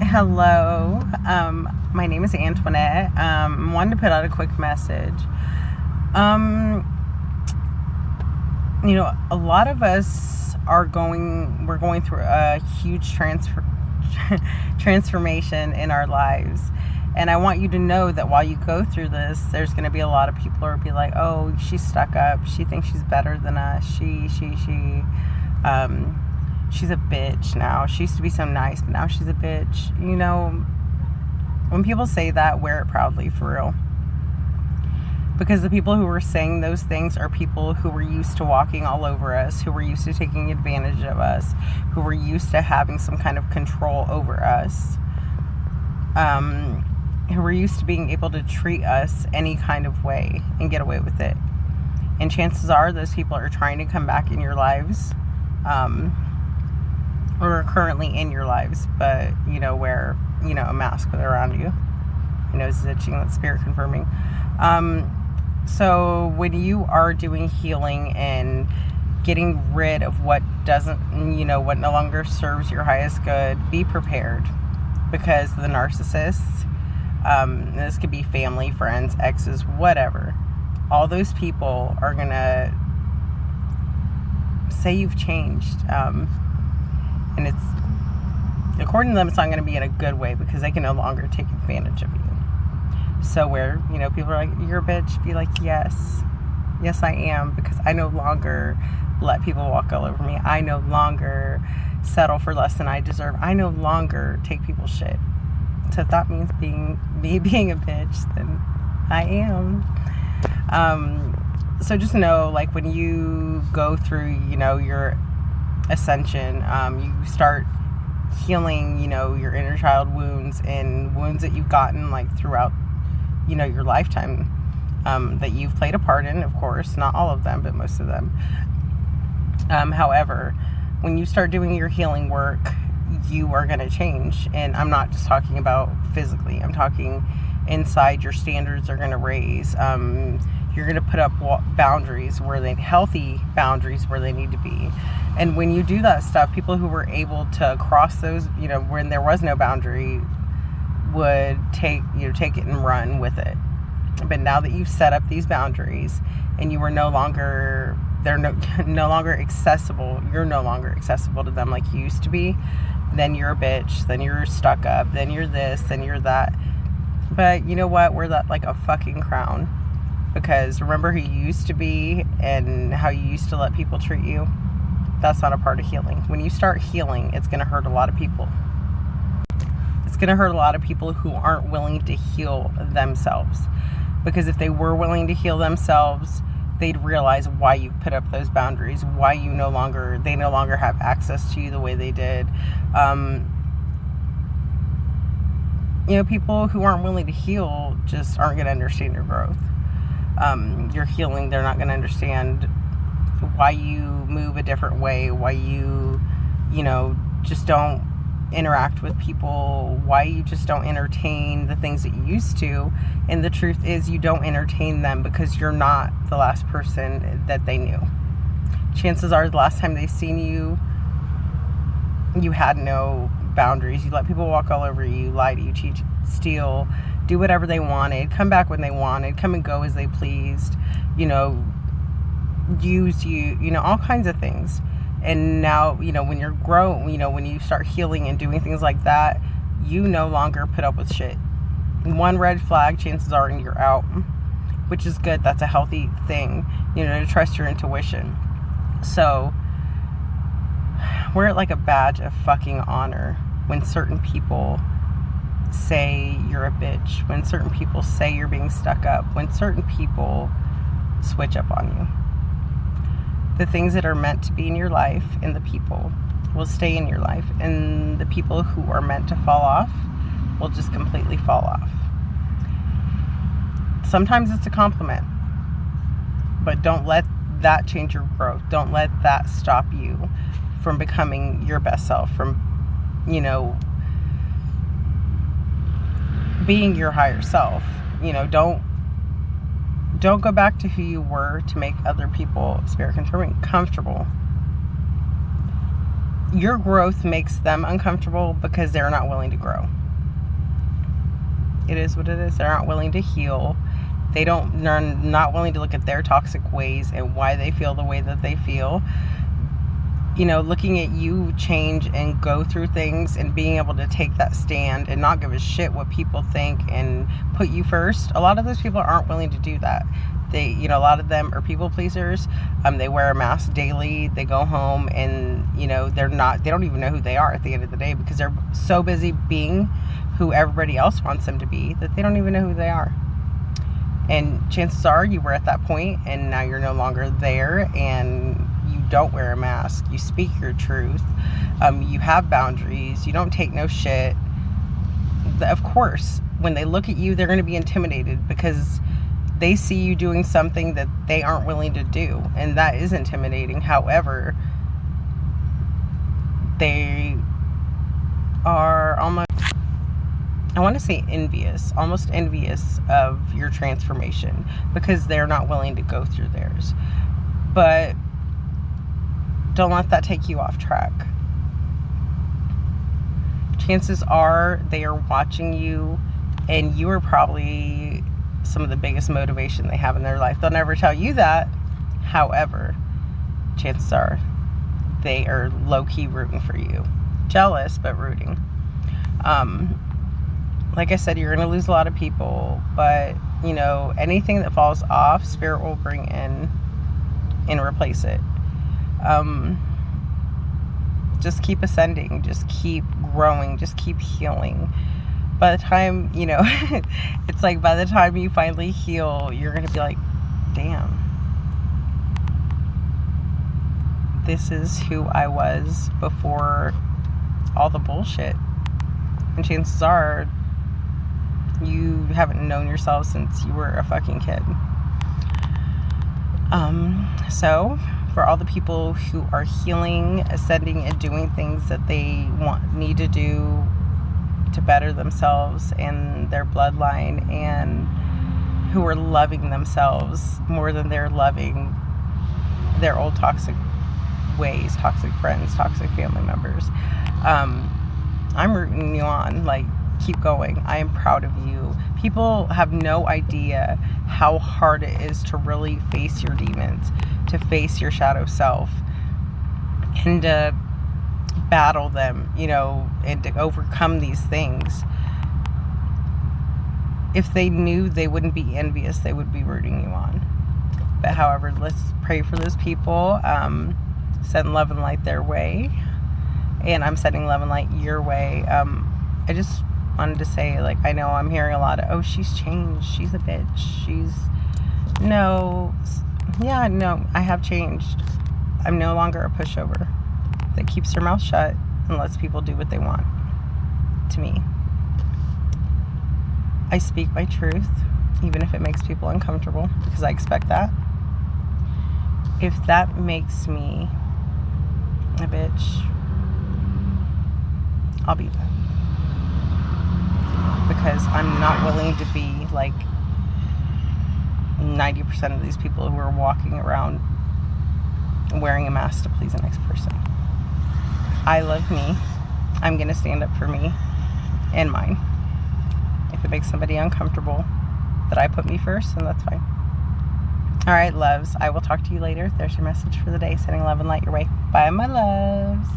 Hello. My name is Antoinette. I wanted to put out a quick message. Um, a lot of us we're going through a huge transformation in our lives. And I want you to know that while you go through this, there's going to be a lot of people who will be like, oh, she's stuck up. She thinks she's better than us. She's a bitch now. She used to be so nice, but now she's a bitch. When people say that, wear it proudly, for real. Because the people who were saying those things are people who were used to walking all over us, who were used to taking advantage of us, who were used to having some kind of control over us, who were used to being able to treat us any kind of way and get away with it. And chances are those people are trying to come back in your lives, or are currently in your lives, but, wear, a mask when they're around you. Nose is itching, that's spirit confirming. So when you are doing healing and getting rid of what doesn't, what no longer serves your highest good, be prepared. Because the narcissists, this could be family, friends, exes, whatever, all those people are going to say you've changed. And it's, according to them, it's not going to be in a good way because they can no longer take advantage of you. So where, people are like, you're a bitch, be like, yes, I am, because I no longer let people walk all over me. I no longer settle for less than I deserve. I no longer take people's shit. So if that means being a bitch, then I am. So just know, like, when you go through, your ascension, you start healing, your inner child wounds and wounds that you've gotten, like, throughout, your lifetime, that you've played a part in, of course, not all of them, but most of them. However, when you start doing your healing work, you are going to change. And I'm not just talking about physically. I'm talking inside. Your standards are going to raise. You're going to put up boundaries healthy boundaries where they need to be. And when you do that stuff, people who were able to cross those, when there was no boundary, would take it and run with it. But now that you've set up these boundaries and they're no longer accessible, you're no longer accessible to them like you used to be, then you're a bitch, then you're stuck up, then you're this, then you're that. But you know what? Wear that like a fucking crown. Because remember who you used to be and how you used to let people treat you? That's not a part of healing. When you start healing, it's going to hurt a lot of people. It's going to hurt a lot of people who aren't willing to heal themselves. Because if they were willing to heal themselves, they'd realize why you put up those boundaries, why they no longer have access to you the way they did. People who aren't willing to heal just aren't going to understand your growth. Your healing, they're not going to understand why you move a different way, why you, just don't interact with people, why you just don't entertain the things that you used to. And the truth is, you don't entertain them because you're not the last person that they knew. Chances are the last time they've seen you, you had no boundaries. You let people walk all over you, lie to you, cheat, steal, do whatever they wanted, come back when they wanted, come and go as they pleased, use you, all kinds of things. And now, when you're grown, when you start healing and doing things like that, you no longer put up with shit. One red flag, chances are, and you're out, which is good. That's a healthy thing, to trust your intuition. So wear it like a badge of fucking honor when certain people say you're a bitch, when certain people say you're being stuck up, when certain people switch up on you. The things that are meant to be in your life and the people will stay in your life, and the people who are meant to fall off will just completely fall off. Sometimes it's a compliment, but don't let that change your growth. Don't let that stop you from becoming your best self, from, being your higher self. Don't go back to who you were to make other people, spirit confirming, comfortable. your growth makes them uncomfortable because they're not willing to grow. It is what it is. They're not willing to heal. They're not willing to look at their toxic ways and why they feel the way that they feel. Looking at you change and go through things and being able to take that stand and not give a shit what people think and put you first. A lot of those people aren't willing to do that. They, a lot of them are people pleasers. They wear a mask daily. They go home and, they don't even know who they are at the end of the day because they're so busy being who everybody else wants them to be that they don't even know who they are. And chances are you were at that point and now you're no longer there, and you don't wear a mask. You speak your truth. You have boundaries. You don't take no shit. Of course, when they look at you, they're going to be intimidated because they see you doing something that they aren't willing to do. And that is intimidating. However, they are almost, I want to say almost envious of your transformation because they're not willing to go through theirs. But don't let that take you off track. Chances are they are watching you, and you are probably some of the biggest motivation they have in their life. They'll never tell you that. However, chances are they are low-key rooting for you. Jealous, but rooting. Like I said, you're going to lose a lot of people, but, anything that falls off, Spirit will bring in and replace it. Just keep ascending, just keep growing, just keep healing. By the time, it's like by the time you finally heal, you're going to be like, damn, this is who I was before all the bullshit. And chances are you haven't known yourself since you were a fucking kid. So for all the people who are healing, ascending, and doing things that they need to do to better themselves and their bloodline, and who are loving themselves more than they're loving their old toxic ways, toxic friends, toxic family members, I'm rooting you on. Like, keep going. I am proud of you. People have no idea how hard it is to really face your demons, to face your shadow self, and to battle them, and to overcome these things. If they knew, they wouldn't be envious. They would be rooting you on. But however, let's pray for those people. Send love and light their way. And I'm sending love and light your way. I just wanted to say, I know I'm hearing a lot of, oh, she's changed. She's a bitch. No, I have changed. I'm no longer a pushover that keeps her mouth shut and lets people do what they want to me. I speak my truth, even if it makes people uncomfortable, because I expect that. If that makes me a bitch, I'll be that. Because I'm not willing to be like 90% of these people who are walking around wearing a mask to please the next person. I love me. I'm going to stand up for me and mine. If it makes somebody uncomfortable that I put me first, then that's fine. All right, loves. I will talk to you later. There's your message for the day. Sending love and light your way. Bye, my loves.